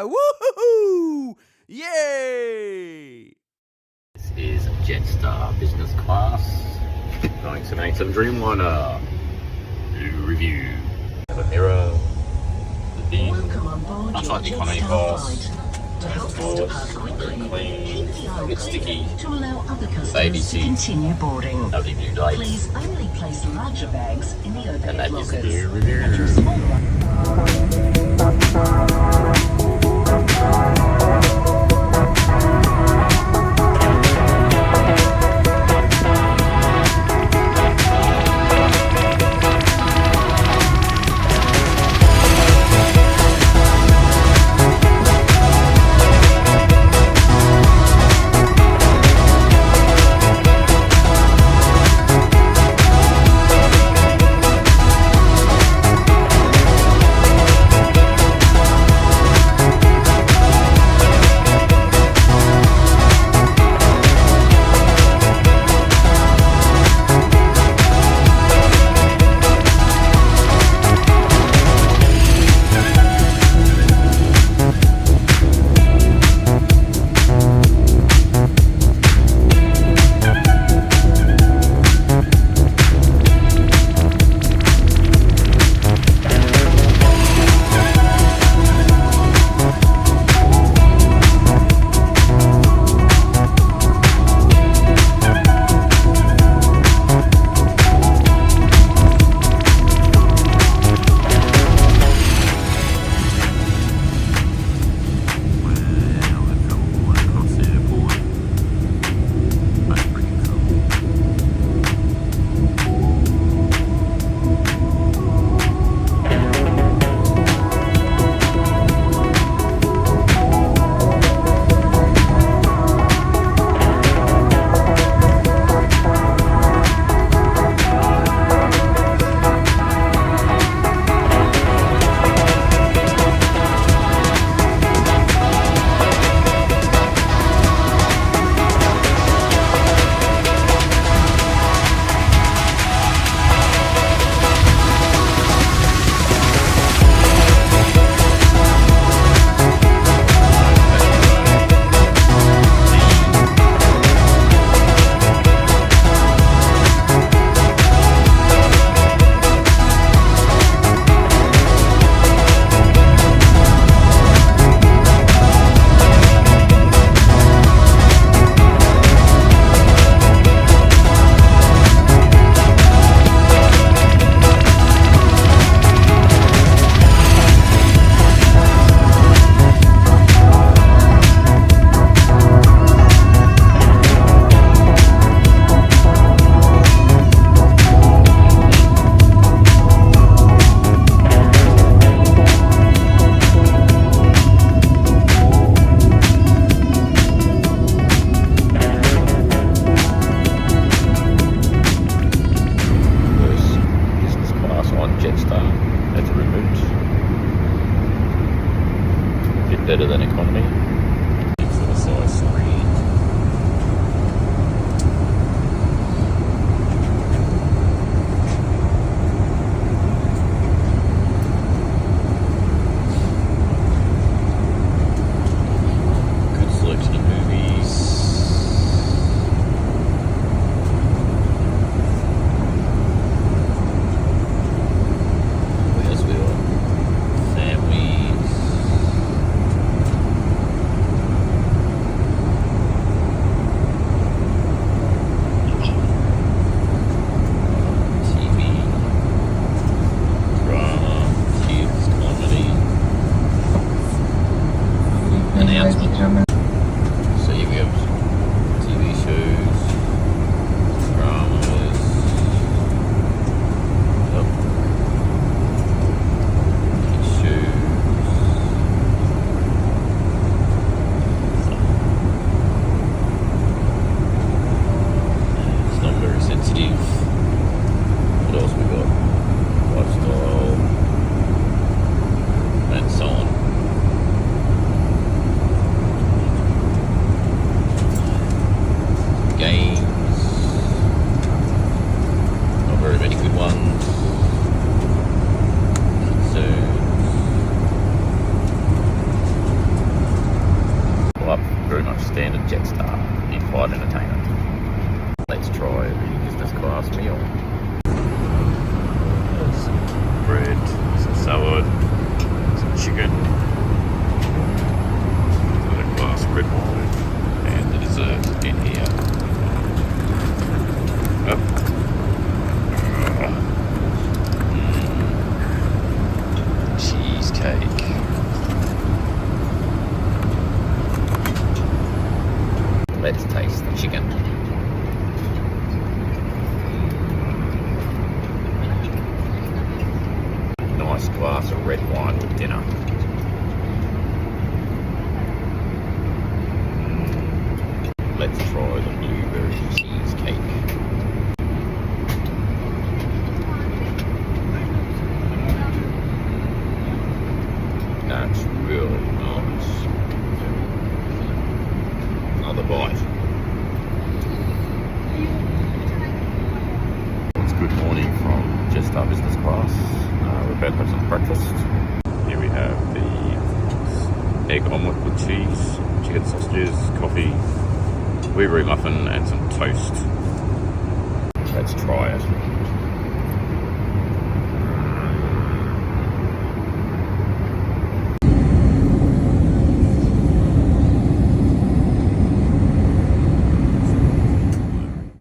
Woohoo! Yay! This is Jetstar Business Class, 9787 Dreamliner. New review. Have a mirror, the bin, much like the economy class. To help us depart quickly, Clean, keep the aisle it's sticky. clear to allow other Baby customers to seat. continue boarding. Lovely new lights. Please only place larger bags in the And that overhead is the lockers. new review. And your smaller class meal. Some bread, some salad, some chicken, got a glass of red wine, and the dessert in here. Cheesecake. Let's taste the chicken. Nice glass of red wine with dinner. Let's try the blueberry cheesecake. That's really nice. Another bite. It's good morning from Jetstar Business Class. We're about to have some breakfast. Here we have the egg omelette with cheese, chicken sausages, coffee, blueberry muffin, and some toast. Let's try it.